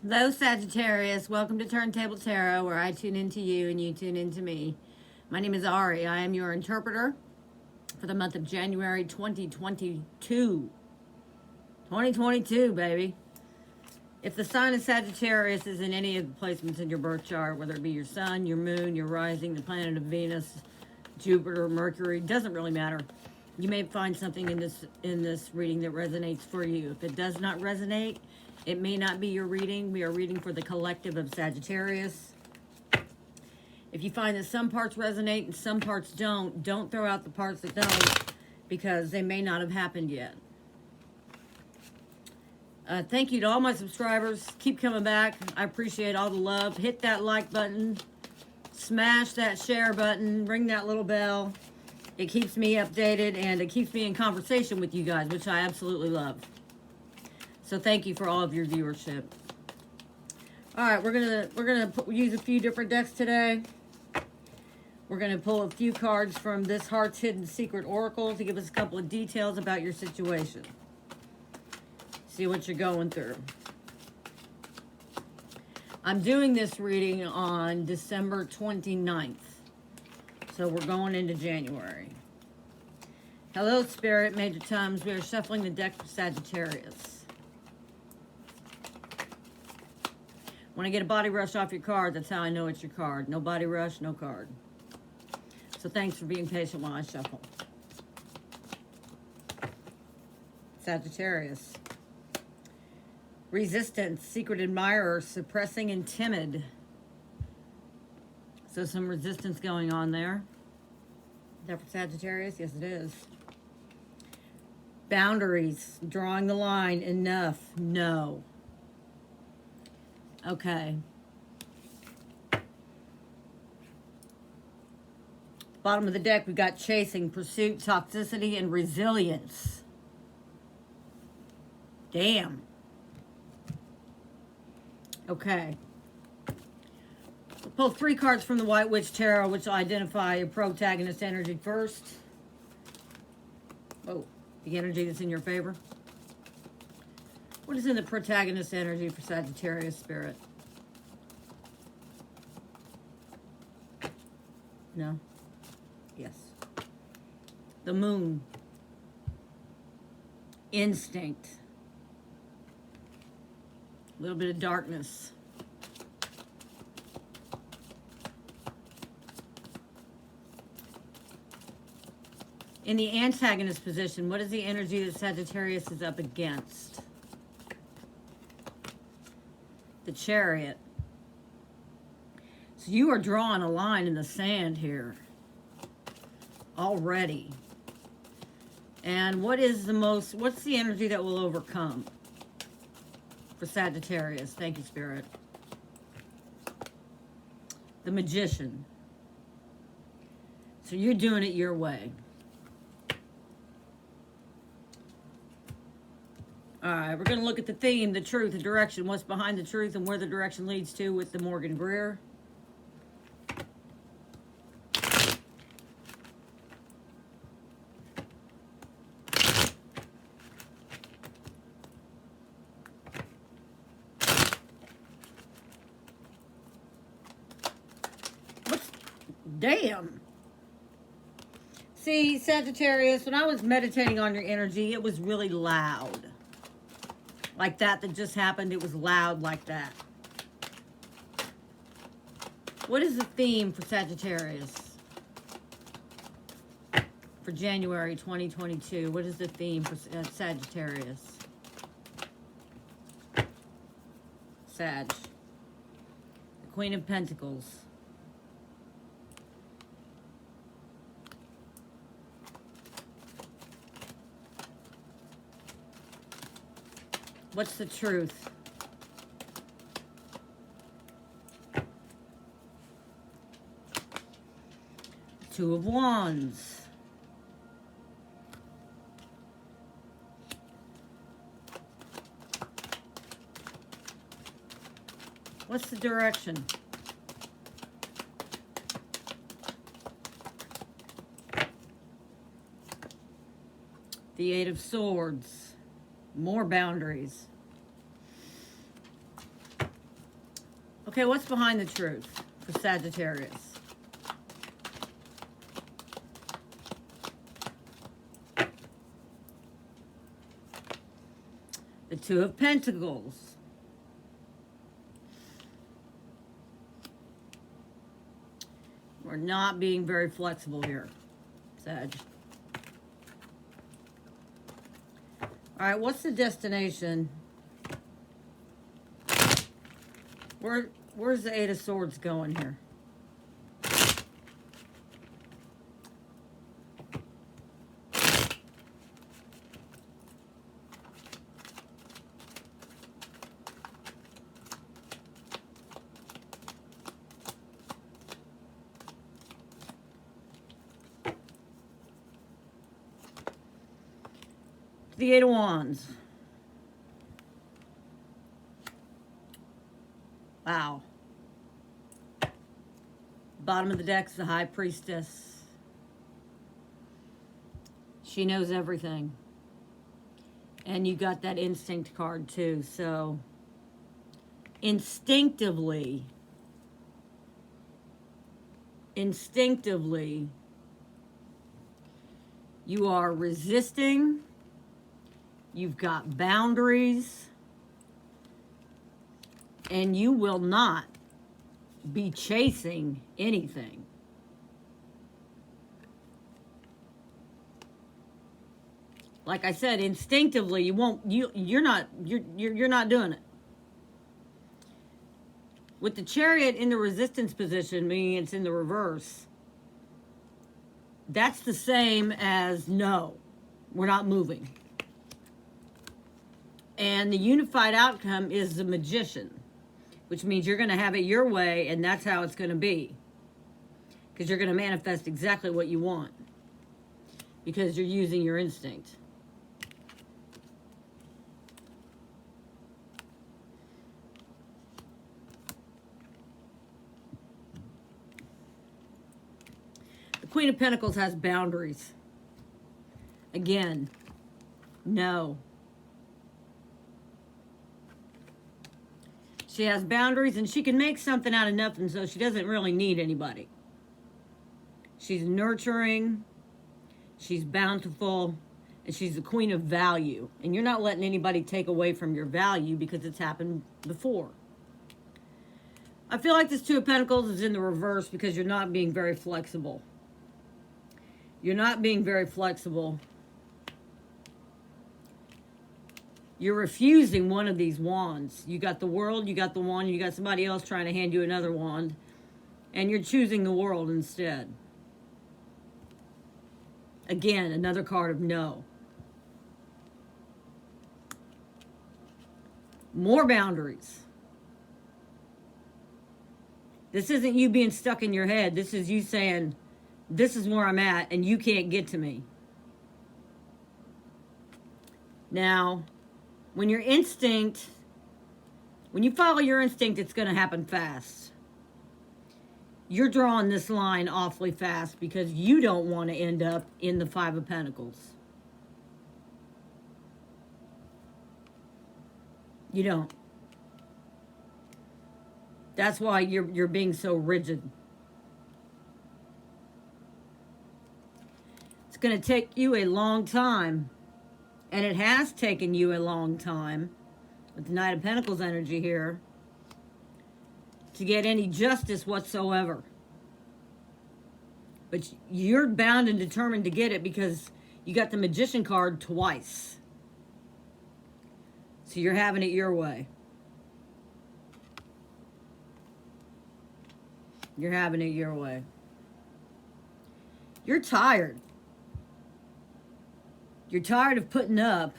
Hello, Sagittarius. Welcome to Turntable Tarot, where I tune into you and you tune into me. My name is Ari. I am your interpreter for the month of January 2022. 2022, baby. If the sign of Sagittarius is in any of the placements in your birth chart, whether it be your sun, your moon, your rising, the planet of Venus, Jupiter, Mercury, doesn't really matter. You may find something in this reading that resonates for you. If it does not resonate, it may not be your reading. We are reading for the collective of Sagittarius. If you find that some parts resonate and some parts don't throw out the parts that don't, because they may not have happened yet. Thank you to all my subscribers. Keep coming back. I appreciate all the love. Hit that like button. Smash that share button. Ring that little bell. It keeps me updated and it keeps me in conversation with you guys, which I absolutely love. So thank you for all of your viewership. All right, we're gonna use a few different decks today. We're gonna pull a few cards from this Heart's Hidden Secret Oracle to give us a couple of details about your situation. See what you're going through. I'm doing this reading on December 29th. So we're going into January. Hello, Spirit, Major Times. We are shuffling the deck for Sagittarius. When I get a body rush off your card, that's how I know it's your card. No body rush, no card. So thanks for being patient while I shuffle. Sagittarius. Resistance, secret admirer, suppressing and timid. So some resistance going on there. Is that for Sagittarius? Yes, it is. Boundaries, drawing the line, enough, no. Okay. Bottom of the deck, we've got chasing, pursuit, toxicity, and resilience. Damn. Okay. We'll pull 3 cards from the White Witch Tarot, which will identify your protagonist energy first. Oh, the energy that's in your favor. What is in the protagonist energy for Sagittarius, Spirit? No? Yes. The Moon. Instinct. A little bit of darkness. In the antagonist position, what is the energy that Sagittarius is up against? The Chariot. So you are drawing a line in the sand here already. And what's the energy that will overcome for Sagittarius? Thank you, Spirit. The Magician. So you're doing it your way. All right, we're going to look at the theme, the truth, the direction, what's behind the truth, and where the direction leads to with the Morgan Greer. Damn. See, Sagittarius, when I was meditating on your energy, it was really loud. Like that just happened, it was loud like that. What is the theme for Sagittarius? For January 2022, what is the theme for Sagittarius? Sag. The Queen of Pentacles. What's the truth? Two of Wands. What's the direction? The Eight of Swords. More boundaries. Okay, what's behind the truth for Sagittarius? The Two of Pentacles. We're not being very flexible here, Sag. All right, what's the destination? Where's the Eight of Swords going here? The Eight of Wands. Wow. Bottom of the deck's the High Priestess. She knows everything. And you got that instinct card too. So instinctively, you are resisting. You've got boundaries. And you will not be chasing anything. Like I said, instinctively, you're not doing it. With the Chariot in the resistance position, meaning it's in the reverse, that's the same as no, we're not moving. And the unified outcome is the Magician, which means you're going to have it your way, and that's how it's going to be. Because you're going to manifest exactly what you want. Because you're using your instinct. The Queen of Pentacles has boundaries. Again, no. She has boundaries, and she can make something out of nothing, so she doesn't really need anybody. She's nurturing, she's bountiful, and she's the queen of value. And you're not letting anybody take away from your value because it's happened before. I feel like this Two of Pentacles is in the reverse because you're not being very flexible. You're not being very flexible. You're refusing one of these wands. You got the World, you got the wand, you got somebody else trying to hand you another wand, and you're choosing the World instead. Again, another card of no. More boundaries. This isn't you being stuck in your head. This is you saying, this is where I'm at, and you can't get to me. Now, when you follow your instinct, it's going to happen fast. You're drawing this line awfully fast because you don't want to end up in the Five of Pentacles. You don't. That's why you're being so rigid. It's going to take you a long time. And it has taken you a long time, with the Knight of Pentacles energy here, to get any justice whatsoever. But you're bound and determined to get it because you got the Magician card twice. So you're having it your way. You're having it your way. You're tired. You're tired of putting up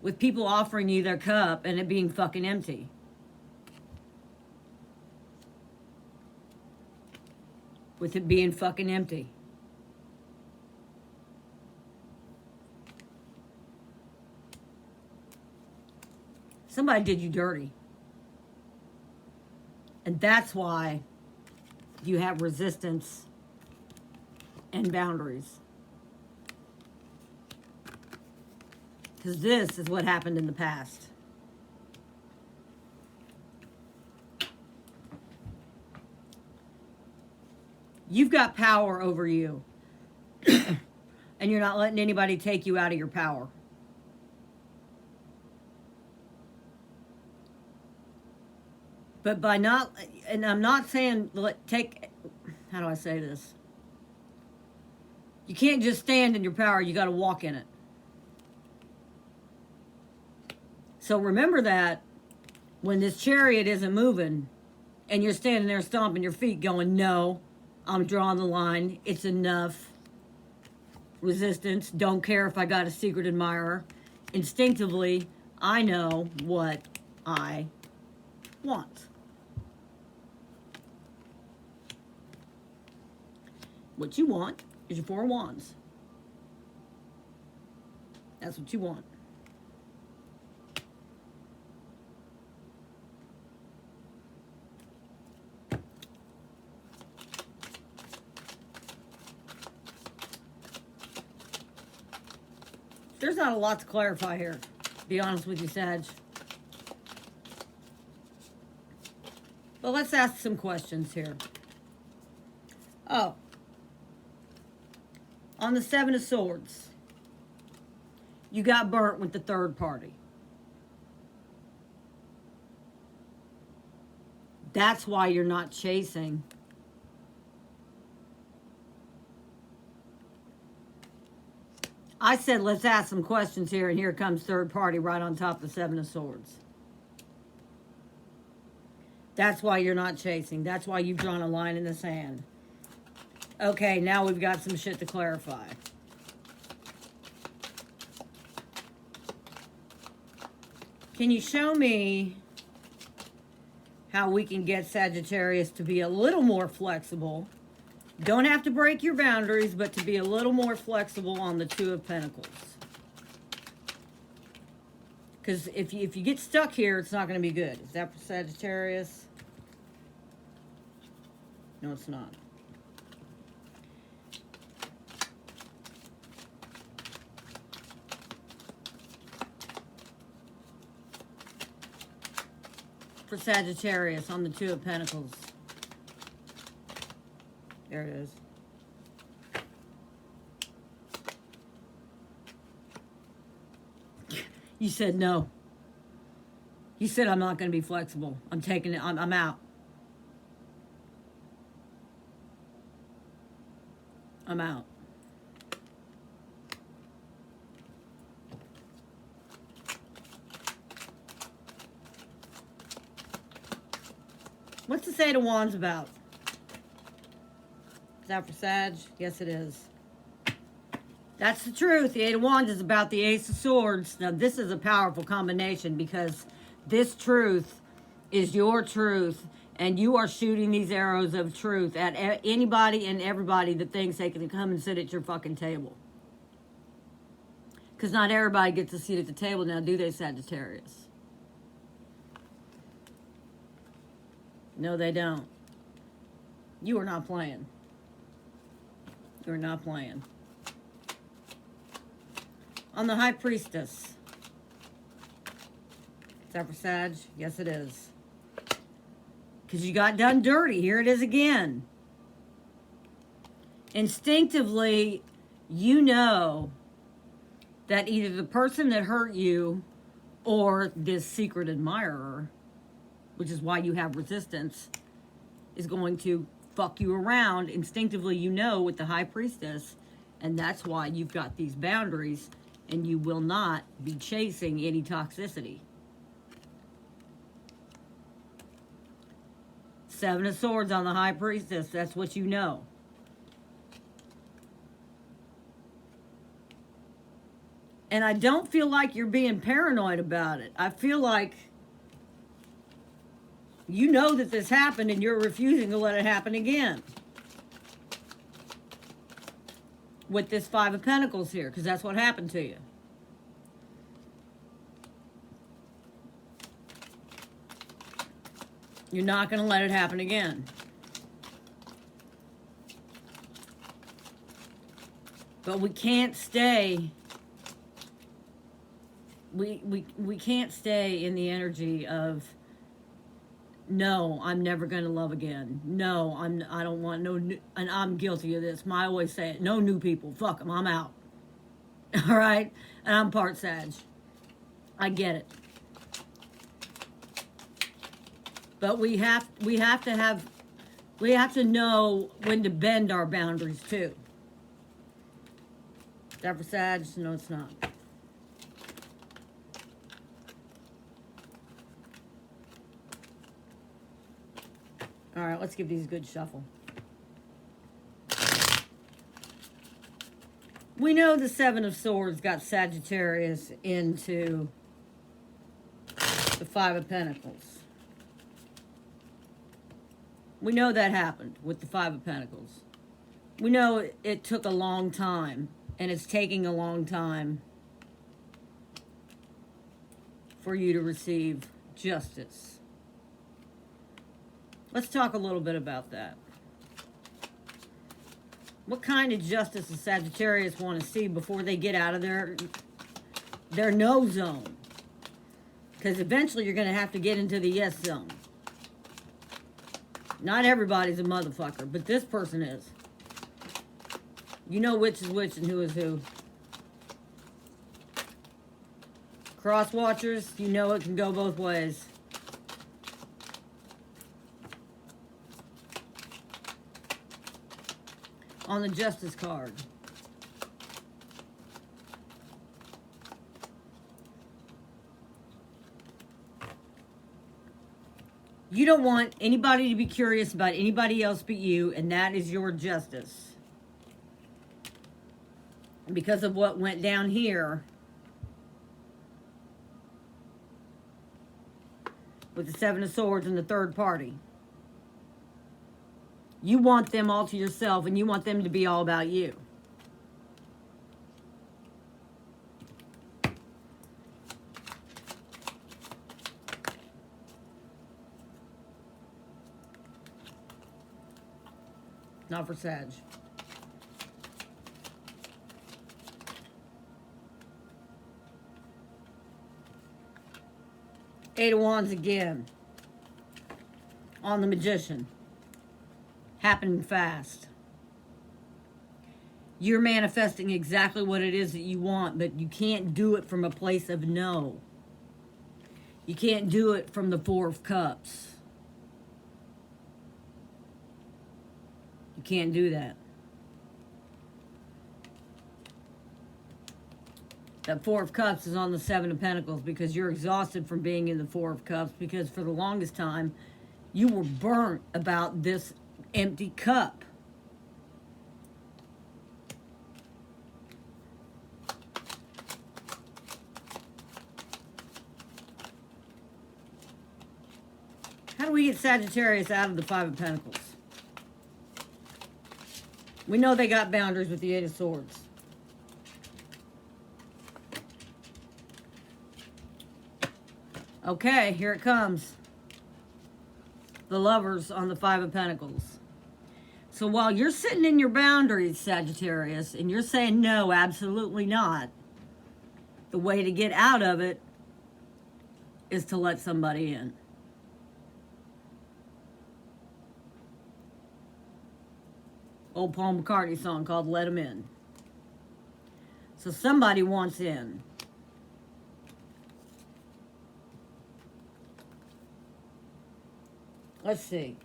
with people offering you their cup and it being fucking empty. With it being fucking empty. Somebody did you dirty. And that's why you have resistance and boundaries. Because this is what happened in the past. You've got power over you. And you're not letting anybody take you out of your power. But by not, and I'm not saying how do I say this? You can't just stand in your power, you got to walk in it. So remember that when this chariot isn't moving and you're standing there stomping your feet going, no, I'm drawing the line, it's enough. Resistance, don't care if I got a secret admirer. Instinctively, I know what I want. What you want is your Four of Wands. That's what you want. There's not a lot to clarify here, to be honest with you, Sag. But let's ask some questions here. Oh. On the Seven of Swords, you got burnt with the third party. That's why you're not chasing. I said, let's ask some questions here, and here comes third party right on top of the Seven of Swords. That's why you're not chasing. That's why you've drawn a line in the sand. Okay, now we've got some shit to clarify. Can you show me how we can get Sagittarius to be a little more flexible? Don't have to break your boundaries, but to be a little more flexible on the Two of Pentacles. Because if you get stuck here, it's not going to be good. Is that for Sagittarius? No, it's not. For Sagittarius on the Two of Pentacles. There it is. You said no. You said I'm not going to be flexible. I'm taking it. I'm out. I'm out. What's the Eight of Wands about? Is that for Sag? Yes, it is. That's the truth. The Eight of Wands is about the Ace of Swords. Now, this is a powerful combination because this truth is your truth, and you are shooting these arrows of truth at anybody and everybody that thinks they can come and sit at your fucking table. Because not everybody gets a seat at the table now, do they, Sagittarius? No, they don't. You are not playing. You're not playing. On the High Priestess. Is that for Sag? Yes, it is. Because you got done dirty. Here it is again. Instinctively, you know that either the person that hurt you or this secret admirer, which is why you have resistance, is going to fuck you around. Instinctively, you know, with the High Priestess, and that's why you've got these boundaries, and you will not be chasing any toxicity. Seven of Swords on the High Priestess, that's what you know. And I don't feel like you're being paranoid about it. I feel like you know that this happened and you're refusing to let it happen again. With this Five of Pentacles here, because that's what happened to you. You're not going to let it happen again. But we can't stay. We can't stay in the energy of No, I'm never going to love again. No, I don't want and I'm guilty of this. I always say it. No new people. Fuck them. I'm out. All right? And I'm part Sag. I get it. But we have to know when to bend our boundaries too. Is that for Sag? No, it's not. All right, let's give these a good shuffle. We know the Seven of Swords got Sagittarius into the Five of Pentacles. We know that happened with the Five of Pentacles. We know it took a long time, and it's taking a long time for you to receive justice. Let's talk a little bit about that. What kind of justice does Sagittarius want to see before they get out of their no zone? Because eventually you're going to have to get into the yes zone. Not everybody's a motherfucker, but this person is. You know which is which and who is who. Cross watchers, you know it can go both ways. On the Justice card. You don't want anybody to be curious about anybody else but you, and that is your justice. And because of what went down here with the Seven of Swords and the third party, you want them all to yourself, and you want them to be all about you. Not for Sag. Eight of Wands again. On the Magician. Happening fast. You're manifesting exactly what it is that you want, but you can't do it from a place of no. You can't do it from the Four of Cups. You can't do that. That Four of Cups is on the Seven of Pentacles because you're exhausted from being in the Four of Cups, because for the longest time you were burnt about this empty cup. How do we get Sagittarius out of the Five of Pentacles? We know they got boundaries with the Eight of Swords. Okay, here it comes. The Lovers on the Five of Pentacles. So while you're sitting in your boundaries, Sagittarius, and you're saying no, absolutely not, the way to get out of it is to let somebody in. Old Paul McCartney song called Let 'Em In. So somebody wants in. Let's see.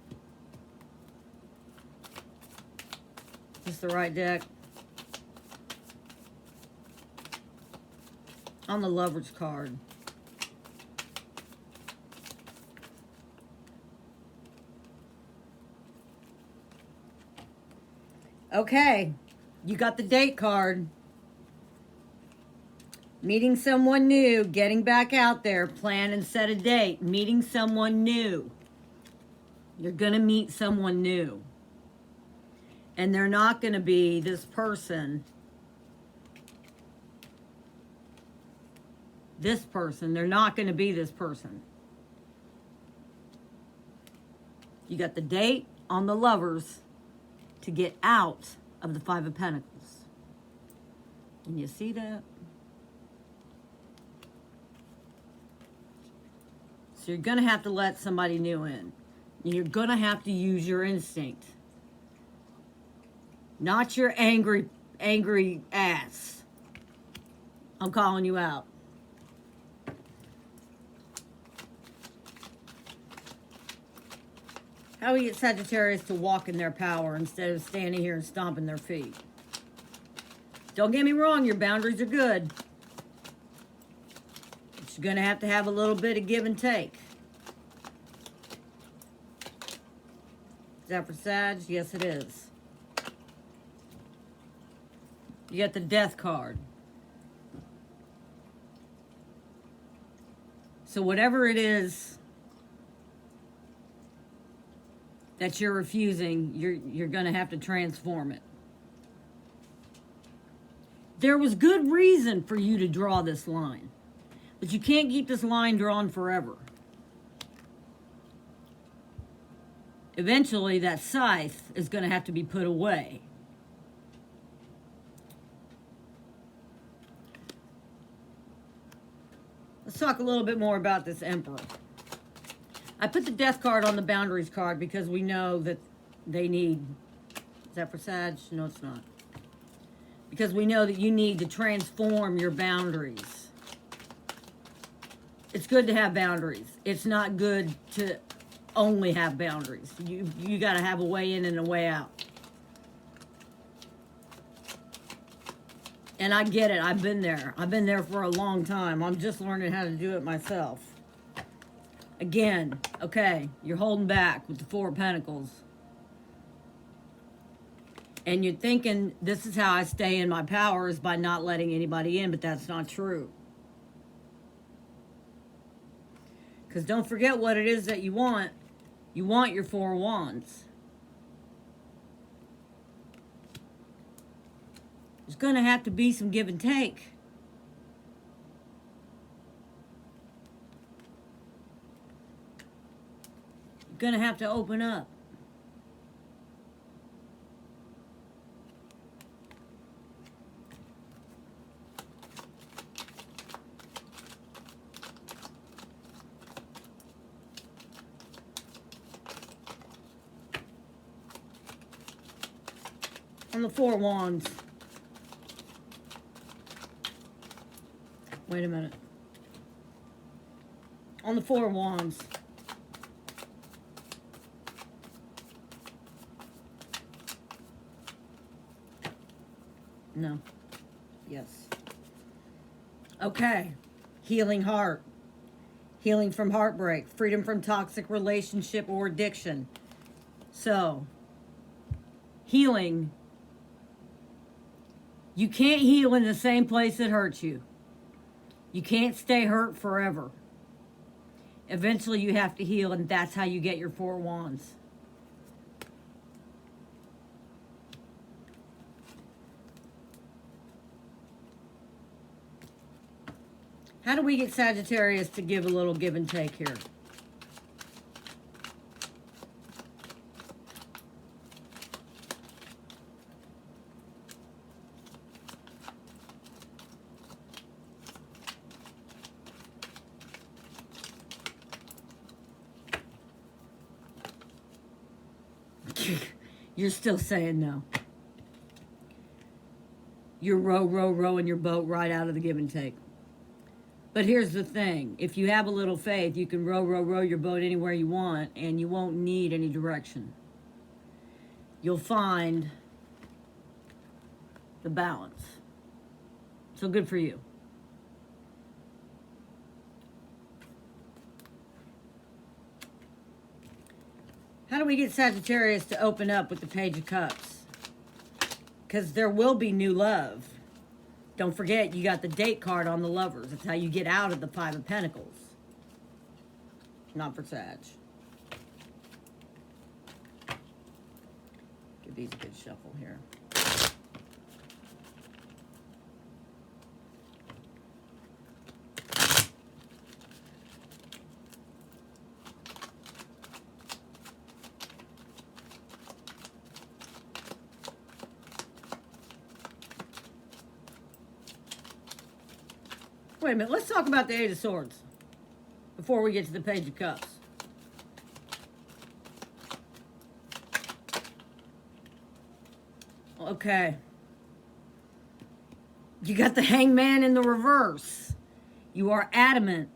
Is this the right deck? On the Lovers card. Okay, you got the Date card. Meeting someone new, getting back out there, plan and set a date, meeting someone new. You're going to meet someone new. And they're not going to be this person. This person. They're not going to be this person. You got the Date on the Lovers to get out of the Five of Pentacles. Can you see that? So you're going to have to let somebody new in. You're going to have to use your instinct. Not your angry ass. I'm calling you out. How do we get Sagittarius to walk in their power instead of standing here and stomping their feet? Don't get me wrong, your boundaries are good. But you're going to have a little bit of give and take. Is that for Sag? Yes, it is. You got the Death card. So whatever it is that you're refusing, you're going to have to transform it. There was good reason for you to draw this line, but you can't keep this line drawn forever. Eventually, that scythe is going to have to be put away. Let's talk a little bit more about this Emperor. I put the Death card on the Boundaries card because we know that they need... Is that for Sag? No, it's not. Because we know that you need to transform your boundaries. It's good to have boundaries. It's not good to only have boundaries. You got to have a way in and a way out. And I get it. I've been there. I've been there for a long time. I'm just learning how to do it myself. Again, okay, you're holding back with the Four of Pentacles. And you're thinking, this is how I stay in my power, is by not letting anybody in, but that's not true. Because don't forget what it is that you want. You want your Four of Wands. There's going to have to be some give and take. You're going to have to open up. On the Four of Wands. Wait a minute. On the Four of Wands. No. Yes. Okay. Healing heart. Healing from heartbreak. Freedom from toxic relationship or addiction. So, healing. You can't heal in the same place that hurts you. You can't stay hurt forever. Eventually you have to heal, and that's how you get your Four of Wands. How do we get Sagittarius to give a little give and take here? You're still saying no. You're rowing your boat right out of the give and take. But here's the thing. If you have a little faith, you can row your boat anywhere you want, and you won't need any direction. You'll find the balance. So good for you. How do we get Sagittarius to open up with the Page of Cups? Because there will be new love. Don't forget, you got the Date card on the Lovers. That's how you get out of the Five of Pentacles. Not for Sag. Give these a good shuffle here. Wait a minute, let's talk about the Eight of Swords. before we get to the Page of Cups. Okay. You got the Hangman in the reverse. You are adamant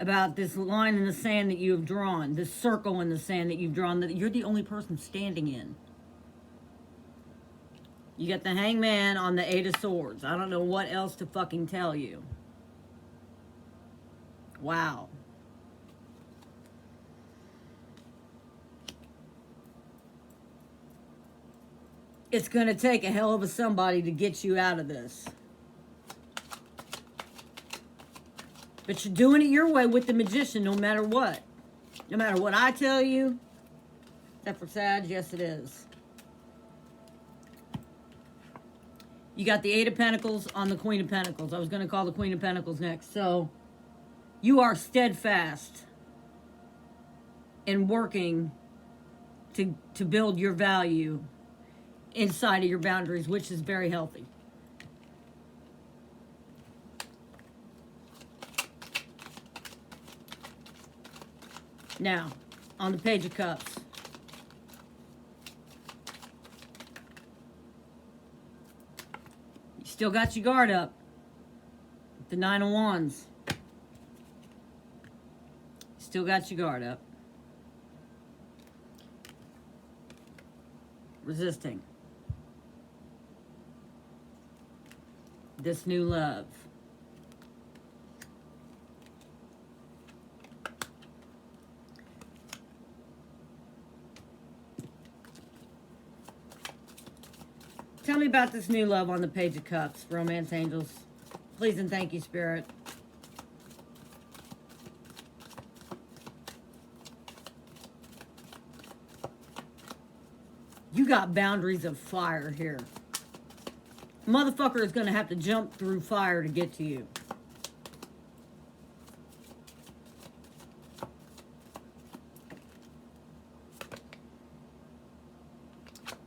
about this line in the sand that you have drawn, this circle in the sand that you've drawn, that you're the only person standing in. You got the Hangman on the Eight of Swords. I don't know what else to fucking tell you. Wow. It's going to take a hell of a somebody to get you out of this. But you're doing it your way with the Magician no matter what. No matter what I tell you. Except for Sag, yes it is. You got the Eight of Pentacles on the Queen of Pentacles. I was going to call the Queen of Pentacles next. So, you are steadfast in working to build your value inside of your boundaries, which is very healthy. Now, on the Page of Cups. You still got your guard up. The Nine of Wands. Still got your guard up. Resisting. This new love. Tell me about this new love on the Page of Cups, Romance Angels. Please and thank you, Spirit. You got boundaries of fire here. Motherfucker is going to have to jump through fire to get to you.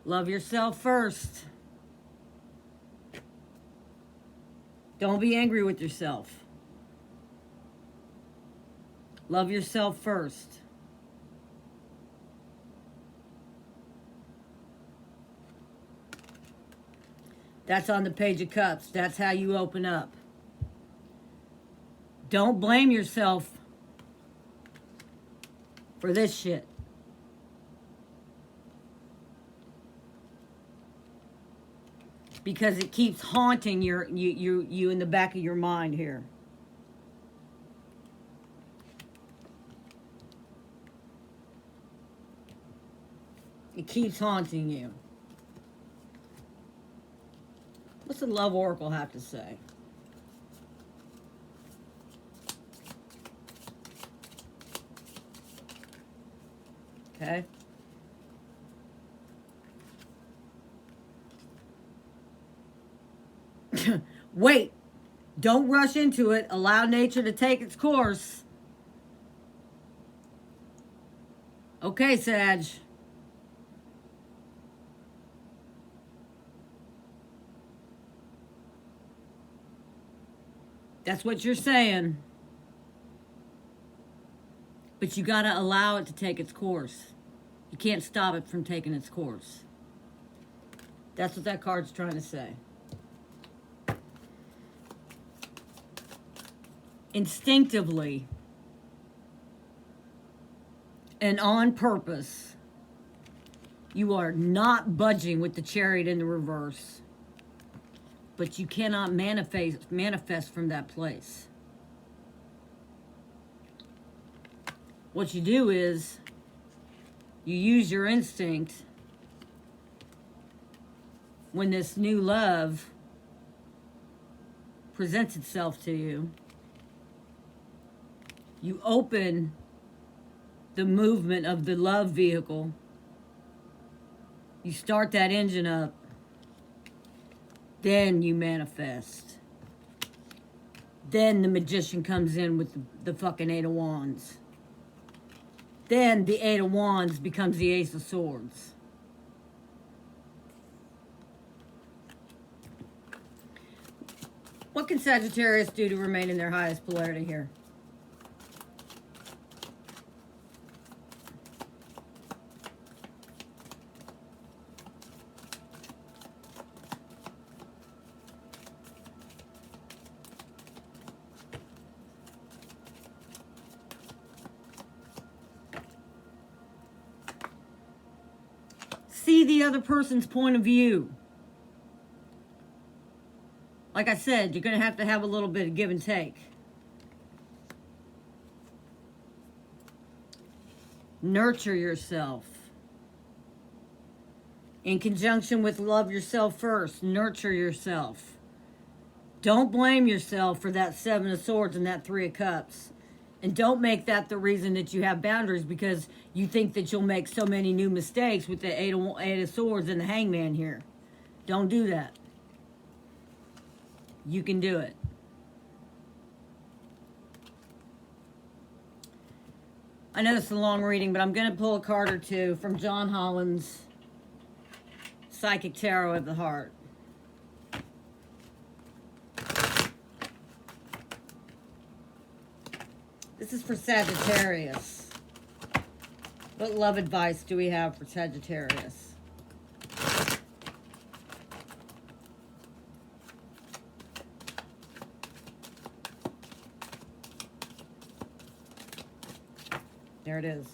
Love yourself first. Don't be angry with yourself. Love yourself first. That's on the Page of Cups. That's how you open up. Don't blame yourself for this shit. Because it keeps haunting you in the back of your mind here. It keeps haunting you. What's the Love Oracle have to say? Okay. Wait. Don't rush into it. Allow nature to take its course. Okay, Sag. That's what you're saying. But you got to allow it to take its course. You can't stop it from taking its course. That's what that card's trying to say. Instinctively and on purpose, you are not budging with the Chariot in the reverse. But you cannot manifest from that place. What you do is you use your instinct when this new love presents itself to you. You open the movement of the love vehicle. You start that engine up. Then you manifest. Then the Magician comes in with the fucking Eight of Wands. Then the Eight of Wands becomes the Ace of Swords. What can Sagittarius do to remain in their highest polarity here? see the other person's point of view. Like I said, you're going to have a little bit of give and take. Nurture yourself. In conjunction with love yourself first, nurture yourself. Don't blame yourself for that 7 of Swords and that 3 of Cups. And don't make that the reason that you have boundaries because you think that you'll make so many new mistakes with the 8 of Swords and the Hangman here. Don't do that. You can do it. I know it's a long reading, but I'm going to pull a card or two from John Holland's Psychic Tarot of the Heart. This is for Sagittarius. What love advice do we have for Sagittarius? There it is.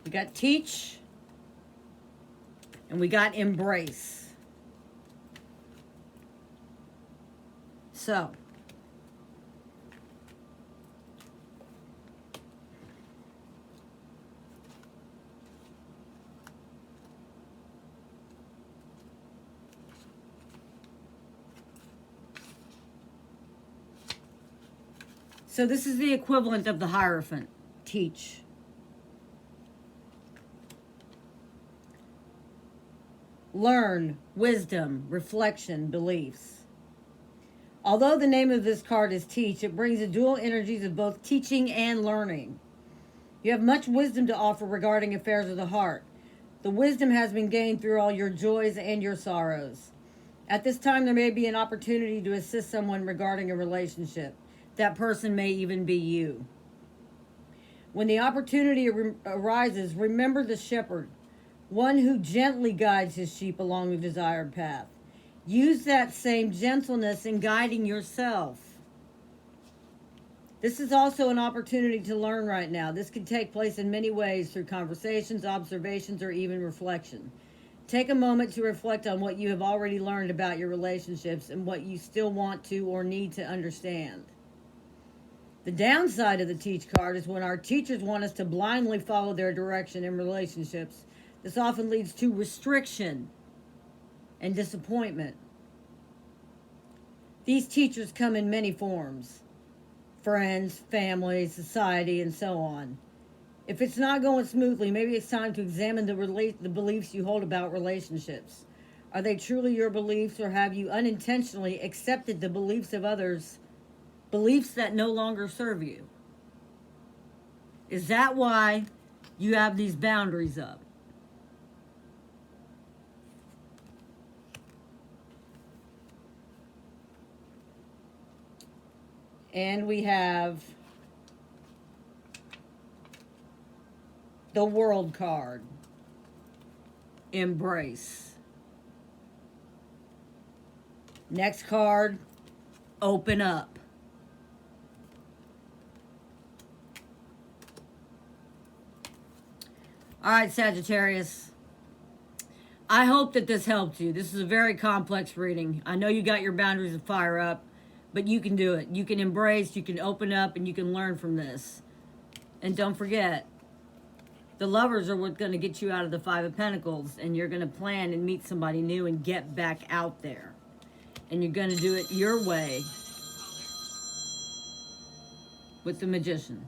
We got teach and we got embrace. So, this is the equivalent of the Hierophant, teach. Learn, wisdom, reflection, beliefs. Although the name of this card is teach, it brings the dual energies of both teaching and learning. You have much wisdom to offer regarding affairs of the heart. The wisdom has been gained through all your joys and your sorrows. At this time, there may be an opportunity to assist someone regarding a relationship. That person may even be you. When the opportunity arises, remember the shepherd, one who gently guides his sheep along the desired path. Use that same gentleness in guiding yourself. This is also an opportunity to learn right now. This can take place in many ways through conversations, observations, or even reflection. Take a moment to reflect on what you have already learned about your relationships and what you still want to or need to understand. The downside of the teach card is when our teachers want us to blindly follow their direction in relationships. This often leads to restriction and disappointment. These teachers come in many forms: friends, family, society, and so on. If it's not going smoothly, maybe it's time to examine the beliefs you hold about relationships. Are they truly your beliefs, or have you unintentionally accepted the beliefs of others, beliefs that no longer serve you? Is that why you have these boundaries up? And we have the World card. Embrace. Next card, open up. All right, Sagittarius. I hope that this helped you. This is a very complex reading. I know you got your boundaries of fire up, but you can do it. You can embrace, you can open up, and you can learn from this. And don't forget, the lovers are what's going to get you out of the 5 of Pentacles, and you're going to plan and meet somebody new and get back out there. And you're going to do it your way with the Magician.